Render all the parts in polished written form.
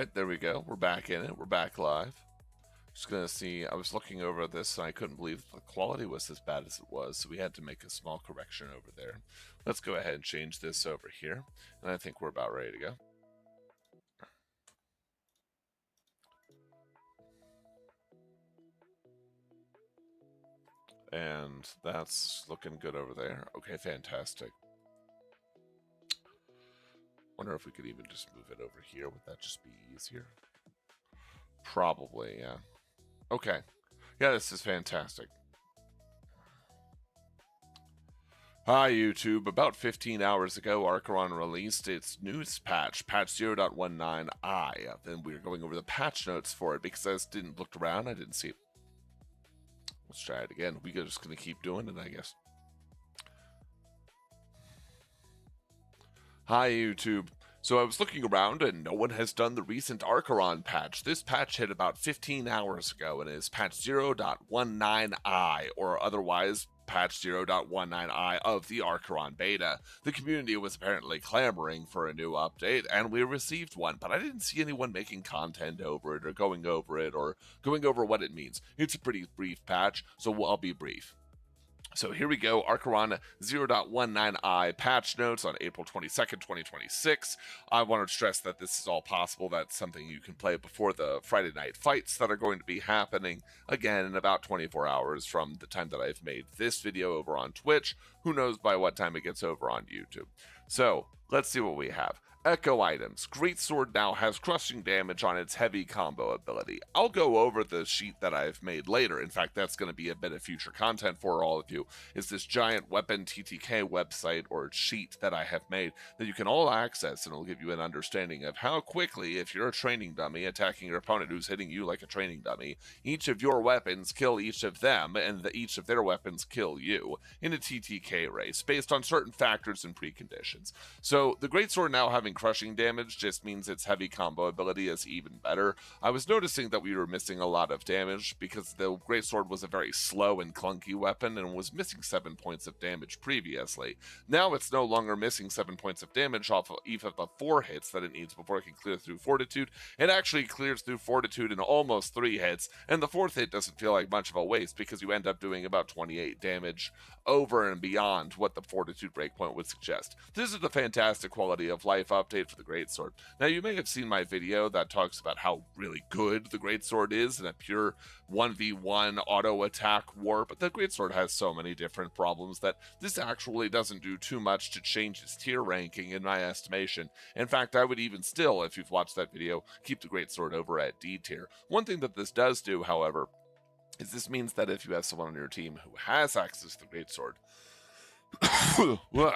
right, there we go. We're back in it. We're back live. Just gonna see. I was looking over this and I couldn't believe the quality was as bad as it was, so we had to make a small correction over there. Let's go ahead and change this over here, and I think we're about ready to go. And that's looking good over there. Okay, fantastic. Wonder if we could even just move it over here. Would that just be easier? Probably, yeah. Okay. Yeah, this is fantastic. Hi YouTube, about 15 hours ago, Arkheron released its newest patch, patch 0.19i, and we were going over the patch notes for it because I just didn't look around, I didn't see it. Let's try it again. We're just going to keep doing it, I guess. Hi YouTube. So I was looking around and no one has done the recent Arkheron patch. This patch hit about 15 hours ago and is patch 0.19i, or otherwise patch 0.19i of the Arkheron beta. The community was apparently clamoring for a new update, and we received one, but I didn't see anyone making content over it or going over what it means. It's a pretty brief patch, so I'll be brief. So here we go, Arkheron 0.19i patch notes on April 22nd, 2026. I want to stress that this is all possible. That's something you can play before the Friday night fights that are going to be happening, again, in about 24 hours from the time that I've made this video over on Twitch. Who knows by what time it gets over on YouTube. So, let's see what we have. Echo items. Greatsword now has crushing damage on its heavy combo ability. I'll go over the sheet that I've made later. In fact, that's going to be a bit of future content for all of you. Is this giant weapon TTK website or sheet that I have made that you can all access, and it'll give you an understanding of how quickly, if you're a training dummy attacking your opponent who's hitting you like a training dummy, each of your weapons kill each of them, and each of their weapons kill you in a TTK race based on certain factors and preconditions. So the Greatsword now having crushing damage just means its heavy combo ability is even better. I was noticing that we were missing a lot of damage because the Greatsword was a very slow and clunky weapon and was missing 7 points of damage previously. Now it's no longer missing 7 points of damage off of even the 4 hits that it needs before it can clear through Fortitude. It actually clears through Fortitude in almost 3 hits, and the 4th hit doesn't feel like much of a waste because you end up doing about 28 damage over and beyond what the Fortitude breakpoint would suggest. This is a fantastic quality of life update for the Greatsword. Now, you may have seen my video that talks about how really good the Greatsword is in a pure 1v1 auto attack war, but the Greatsword has so many different problems that this actually doesn't do too much to change its tier ranking in my estimation. In fact, I would even still, if you've watched that video, keep the Greatsword over at D tier. One thing that this does do, however, is this means that if you have someone on your team who has access to the Greatsword,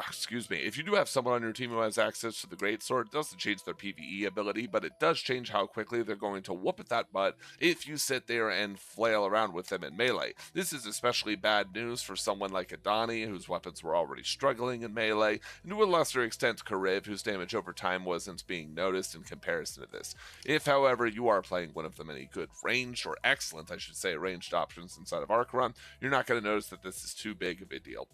excuse me. If you do have someone on your team who has access to the Greatsword, it doesn't change their PvE ability, but it does change how quickly they're going to whoop at that butt if you sit there and flail around with them in melee. This is especially bad news for someone like Adani, whose weapons were already struggling in melee, and to a lesser extent Kariv, whose damage over time wasn't being noticed in comparison to this. If, however, you are playing one of the many good ranged, or excellent, I should say, ranged options inside of Arkheron, you're not going to notice that this is too big of a deal.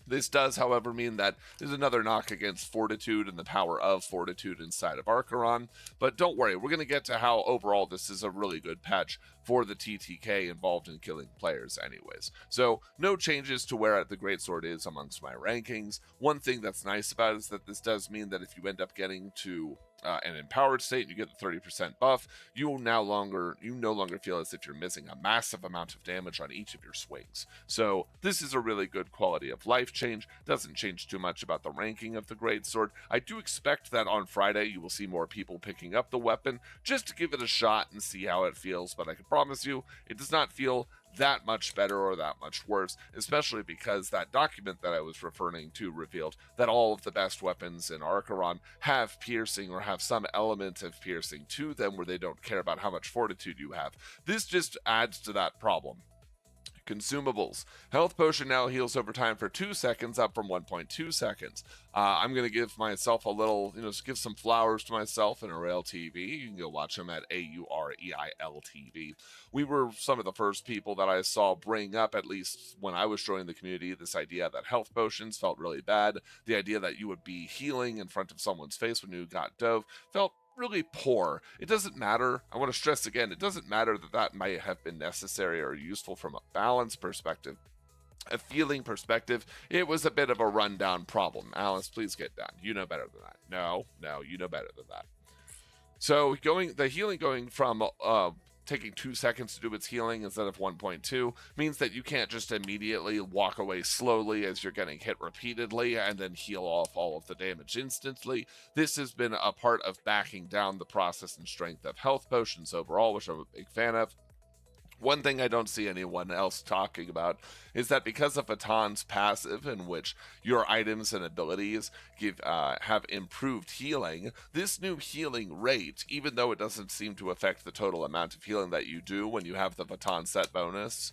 This does, however, mean that there's another knock against Fortitude and the power of Fortitude inside of Arkheron, but don't worry, we're going to get to how overall this is a really good patch for the TTK involved in killing players anyways. So, no changes to where the Greatsword is amongst my rankings. One thing that's nice about it is that this does mean that if you end up getting to an empowered state and you get the 30% buff, you no longer feel as if you're missing a massive amount of damage on each of your swings. So this is a really good quality of life change. Doesn't change too much about the ranking of the Greatsword. I do expect that on Friday you will see more people picking up the weapon just to give it a shot and see how it feels, but I can promise you it does not feel that much better or that much worse, especially because that document that I was referring to revealed that all of the best weapons in Arkheron have piercing or have some element of piercing to them where they don't care about how much fortitude you have. This just adds to that problem. Consumables. Health potion now heals over time for 2 seconds, up from 1.2 seconds. I'm going to give myself a little, give some flowers to myself in Arail TV. You can go watch them at AUREIL TV. We were some of the first people that I saw bring up, at least when I was joining the community, this idea that health potions felt really bad. The idea that you would be healing in front of someone's face when you got dove felt really poor. It doesn't matter. I want to stress again, it doesn't matter that that might have been necessary or useful from a balance perspective. A feeling perspective, it was a bit of a rundown problem. Alice, please get down. You know better than that. No, you know better than that. So the healing going from taking 2 seconds to do its healing instead of 1.2 means that you can't just immediately walk away slowly as you're getting hit repeatedly and then heal off all of the damage instantly. This has been a part of backing down the process and strength of health potions overall, which I'm a big fan of. One thing I don't see anyone else talking about is that because of Vaton's passive, in which your items and abilities have improved healing, this new healing rate, even though it doesn't seem to affect the total amount of healing that you do when you have the Vaton set bonus,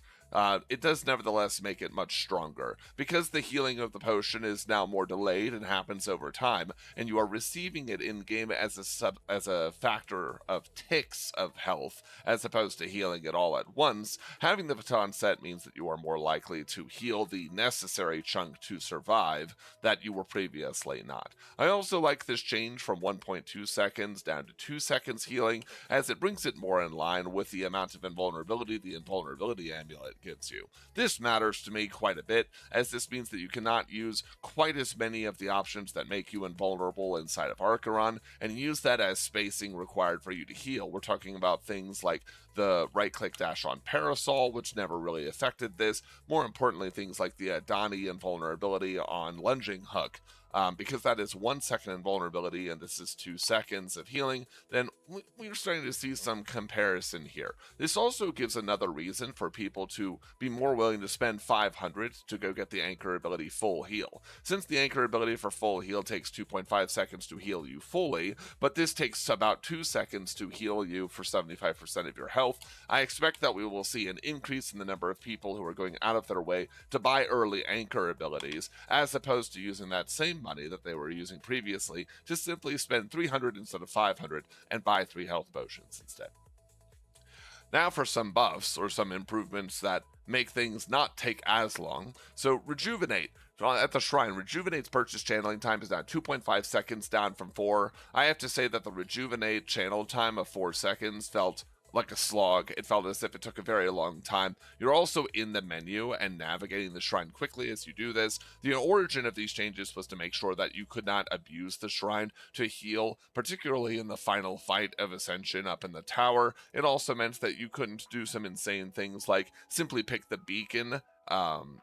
it does nevertheless make it much stronger. Because the healing of the potion is now more delayed and happens over time, and you are receiving it in-game as a factor of ticks of health, as opposed to healing it all at once, having the Vaton set means that you are more likely to heal the necessary chunk to survive that you were previously not. I also like this change from 1.2 seconds down to 2 seconds healing, as it brings it more in line with the amount of invulnerability the invulnerability amulet gives you. This matters to me quite a bit, as this means that you cannot use quite as many of the options that make you invulnerable inside of Arkheron, and use that as spacing required for you to heal. We're talking about things like the right-click dash on Parasol, which never really affected this. More importantly, things like the Adani invulnerability on Lunging Hook. Because that is 1 second invulnerability and this is 2 seconds of healing, then we're starting to see some comparison here. This also gives another reason for people to be more willing to spend 500 to go get the Anchor ability full heal. Since the Anchor ability for full heal takes 2.5 seconds to heal you fully, but this takes about 2 seconds to heal you for 75% of your health, I expect that we will see an increase in the number of people who are going out of their way to buy early Anchor abilities, as opposed to using that same money that they were using previously to simply spend 300 instead of 500 and buy 3 health potions instead. Now for some buffs or some improvements that make things not take as long. So Rejuvenate at the Shrine. Rejuvenate's purchase channeling time is now 2.5 seconds, down from 4. I have to say that the Rejuvenate channel time of 4 seconds felt like a slog. It felt as if it took a very long time. You're also in the menu and navigating the shrine quickly as you do this. The origin of these changes was to make sure that you could not abuse the shrine to heal, particularly in the final fight of Ascension up in the tower. It also meant that you couldn't do some insane things like simply pick the beacon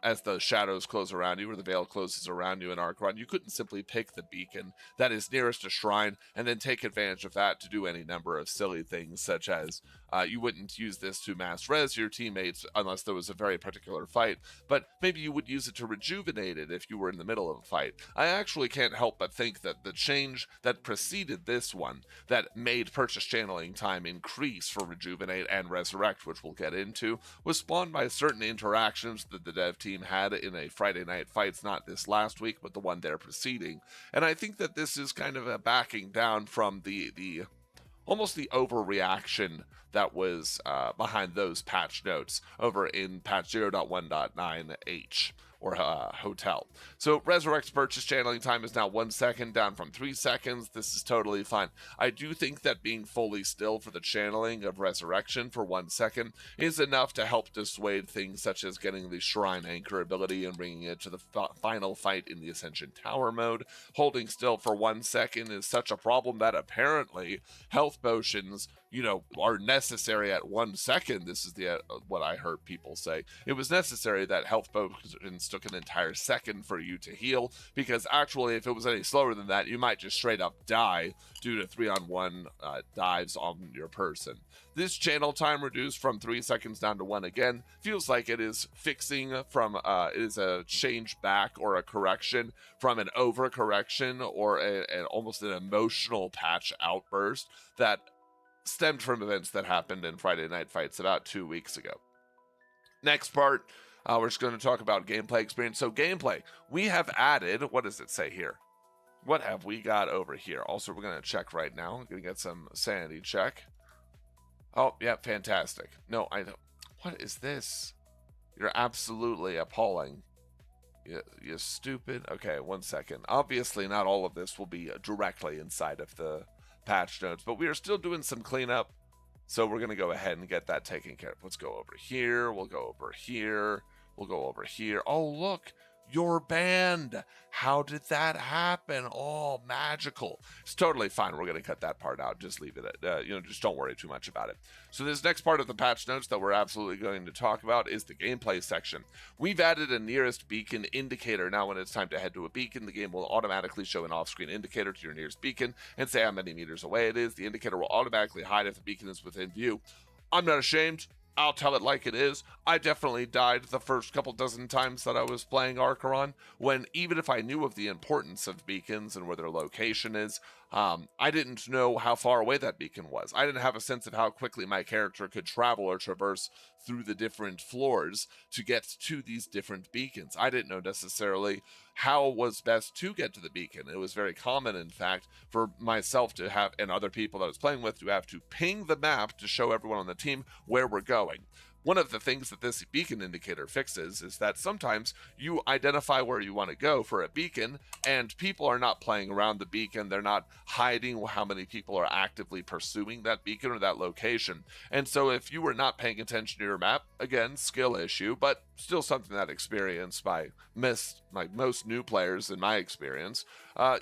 as the shadows close around you, or the veil closes around you in Arkheron. You couldn't simply pick the beacon that is nearest a shrine and then take advantage of that to do any number of silly things, such as you wouldn't use this to mass res your teammates unless there was a very particular fight, but maybe you would use it to rejuvenate it if you were in the middle of a fight. I actually can't help but think that the change that preceded this one, that made purchase channeling time increase for rejuvenate and resurrect, which we'll get into, was spawned by certain interactions that the dev team had in a Friday Night Fights, not this last week, but the one there preceding. And I think that this is kind of a backing down from the almost the overreaction that was behind those patch notes over in patch 0.1.9h. or Hotel. So Resurrect's purchase channeling time is now 1 second, down from 3 seconds. This is totally fine. I do think that being fully still for the channeling of Resurrection for 1 second is enough to help dissuade things such as getting the Shrine Anchor ability and bringing it to the final fight in the Ascension Tower mode. Holding still for 1 second is such a problem that apparently health potions, are necessary at 1 second. This is what I heard people say. It was necessary that health potions took an entire second for you to heal, because actually if it was any slower than that, you might just straight up die due to 3-on-1 dives on your person. This channel time reduced from 3 seconds down to 1 again feels like it is fixing from it is a change back or a correction from an overcorrection or almost an emotional patch outburst that stemmed from events that happened in Friday Night Fights about 2 weeks ago. Next part, we're just going to talk about gameplay experience. So gameplay, we have added, what does it say here? What have we got over here? Also, we're going to check right now. I'm going to get some sanity check. Oh, yeah, fantastic. No, I don't. What is this? You're absolutely appalling. You stupid. Okay, 1 second. Obviously, not all of this will be directly inside of the patch notes, but we are still doing some cleanup. So we're going to go ahead and get that taken care of. Let's go over here. We'll go over here. We'll go over here. Oh, look, you're banned. How did that happen? Oh, magical. It's totally fine. We're going to cut that part out. Just leave it at, just don't worry too much about it. So this next part of the patch notes that we're absolutely going to talk about is the gameplay section. We've added a nearest beacon indicator. Now when it's time to head to a beacon, the game will automatically show an off-screen indicator to your nearest beacon and say how many meters away it is. The indicator will automatically hide if the beacon is within view. I'm not ashamed. I'll tell it like it is. I definitely died the first couple dozen times that I was playing Arkheron, when even if I knew of the importance of beacons and where their location is, I didn't know how far away that beacon was. I didn't have a sense of how quickly my character could travel or traverse through the different floors to get to these different beacons. I didn't know necessarily how was best to get to the beacon. It was very common, in fact, for myself to have, and other people that I was playing with, to have to ping the map to show everyone on the team where we're going. One of the things that this beacon indicator fixes is that sometimes you identify where you want to go for a beacon, and people are not playing around the beacon. They're not hiding how many people are actively pursuing that beacon or that location. And so if you were not paying attention to your map, again, skill issue, but still something that experienced by most new players in my experience,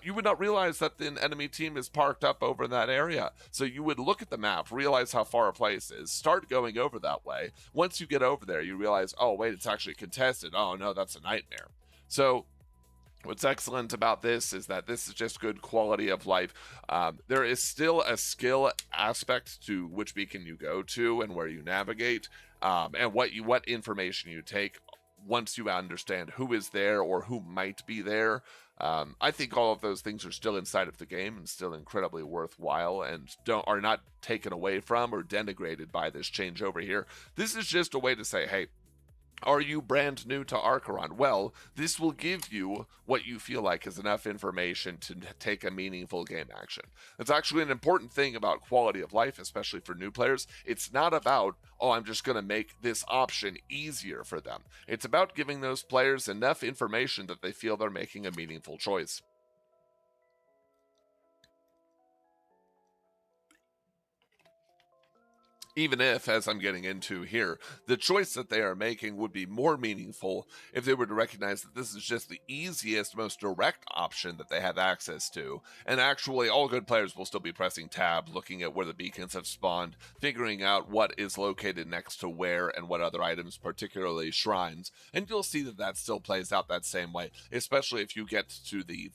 you would not realize that an enemy team is parked up over in that area. So you would look at the map, realize how far a place is, start going over that way. Once you get over there, you realize, oh, wait, it's actually contested. Oh, no, that's a nightmare. So what's excellent about this is that this is just good quality of life. There is still a skill aspect to which beacon you go to and where you navigate, and what information you take once you understand who is there or who might be there. I think all of those things are still inside of the game and still incredibly worthwhile, and are not taken away from or denigrated by this change over here. This is just a way to say, hey, are you brand new to Arkheron? Well, this will give you what you feel like is enough information to take a meaningful game action. It's actually an important thing about quality of life, especially for new players. It's not about, oh, I'm just going to make this option easier for them. It's about giving those players enough information that they feel they're making a meaningful choice. Even if, as I'm getting into here, the choice that they are making would be more meaningful if they were to recognize that this is just the easiest, most direct option that they have access to. And actually, all good players will still be pressing tab, looking at where the beacons have spawned, figuring out what is located next to where and what other items, particularly shrines. And you'll see that that still plays out that same way, especially if you get to the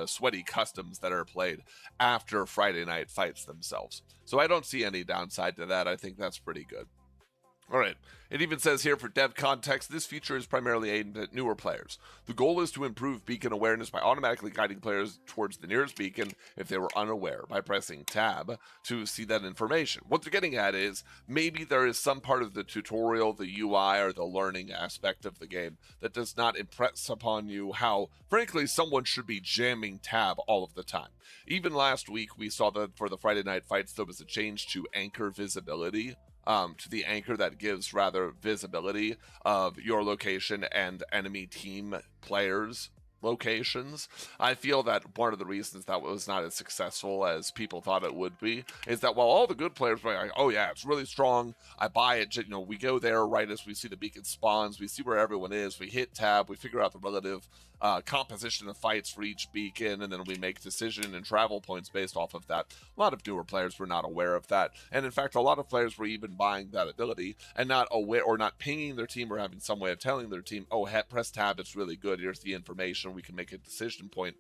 sweaty customs that are played after Friday night fights themselves. So I don't see any downside to that. I think that's pretty good. All right. It even says here, for dev context, this feature is primarily aimed at newer players. The goal is to improve beacon awareness by automatically guiding players towards the nearest beacon if they were unaware by pressing tab to see that information. What they're getting at is maybe there is some part of the tutorial, the UI, or the learning aspect of the game that does not impress upon you how, frankly, someone should be jamming tab all of the time. Even last week, we saw that for the Friday night fights, there was a change to anchor visibility. To the anchor that gives rather visibility of your location and enemy team players' locations. I feel that one of the reasons that was not as successful as people thought it would be is that while all the good players were like, oh yeah, it's really strong, I buy it, we go there right as we see the beacon spawns, we see where everyone is, we hit tab, we figure out the relative composition of fights for each beacon, and then we make decision and travel points based off of that. A lot of newer players were not aware of that, and in fact a lot of players were even buying that ability and not aware, or not pinging their team or having some way of telling their team, oh, press tab, it's really good, here's the information, we can make a decision point.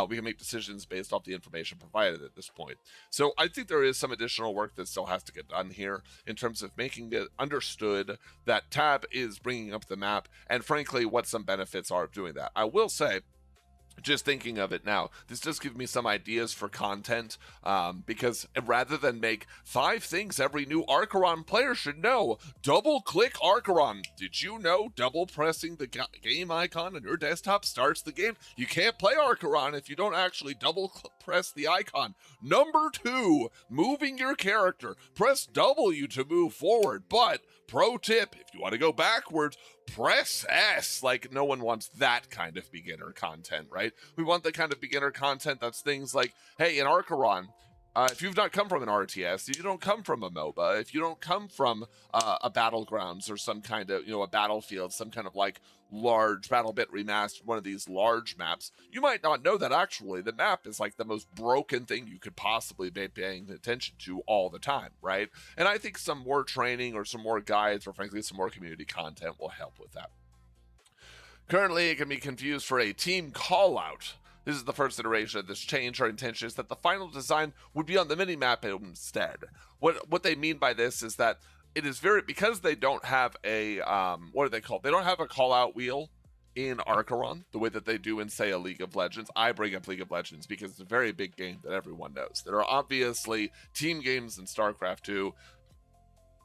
We can make decisions based off the information provided at this point. So I think there is some additional work that still has to get done here in terms of making it understood that tab is bringing up the map, and frankly what some benefits are of doing that. I will say, just thinking of it now, this does give me some ideas for content, because rather than make 5 things every new Arkheron player should know, double click Arkheron. Did you know double pressing the game icon on your desktop starts the game? You can't play Arkheron if you don't actually double press the icon. Number 2, moving your character. Press W to move forward, but pro tip, if you want to go backwards, press S. Like, no one wants that kind of beginner content, right? We want the kind of beginner content that's things like, hey, in Arkheron, If you've not come from an RTS, you don't come from a MOBA, if you don't come from a Battlegrounds or some kind of, a Battlefield, some kind of like large BattleBit remastered, one of these large maps, you might not know that actually the map is like the most broken thing you could possibly be paying attention to all the time, right? And I think some more training or some more guides or frankly some more community content will help with that. Currently, it can be confused for a team callout. This is the first iteration of this change. Our intention is that the final design would be on the minimap instead. What they mean by this is that it is because they don't have a what are they called? They don't have a call out wheel in Arkheron the way that they do in, say, a League of Legends. I bring up League of Legends because it's a very big game that everyone knows. There are obviously team games in StarCraft 2.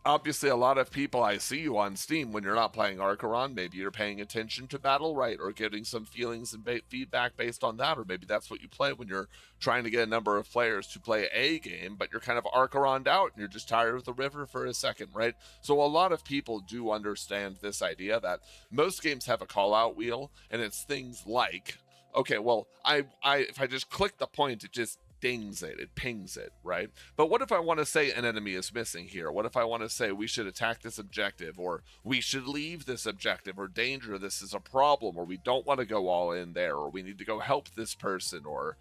Obviously, a lot of people, I see you on Steam when you're not playing Arkheron. Maybe you're paying attention to Battle, right? Or getting some feelings and feedback based on that. Or maybe that's what you play when you're trying to get a number of players to play a game, but you're kind of Arkheroned out and you're just tired of the river for a second, right? So a lot of people do understand this idea that most games have a call-out wheel, and it's things like, okay, well, if I just click the point, it just dings it, it pings it, right? But what if I want to say an enemy is missing here? What if I want to say we should attack this objective, or we should leave this objective, or danger, this is a problem, or we don't want to go all in there, or we need to go help this person, or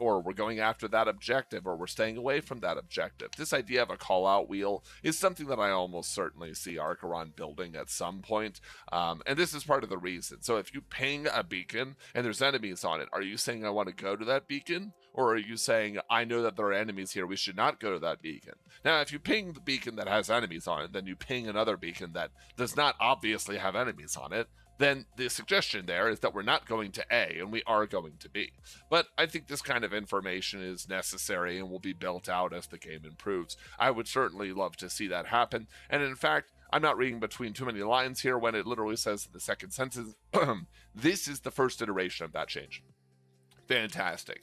we're going after that objective, or we're staying away from that objective. This idea of a call-out wheel is something that I almost certainly see Arkheron building at some point, and this is part of the reason. So if you ping a beacon and there's enemies on it, are you saying I want to go to that beacon? Or are you saying, I know that there are enemies here, we should not go to that beacon? Now, if you ping the beacon that has enemies on it, then you ping another beacon that does not obviously have enemies on it, then the suggestion there is that we're not going to A and we are going to B. But I think this kind of information is necessary and will be built out as the game improves. I would certainly love to see that happen. And in fact, I'm not reading between too many lines here when it literally says in the second sentence, this is the first iteration of that change. Fantastic.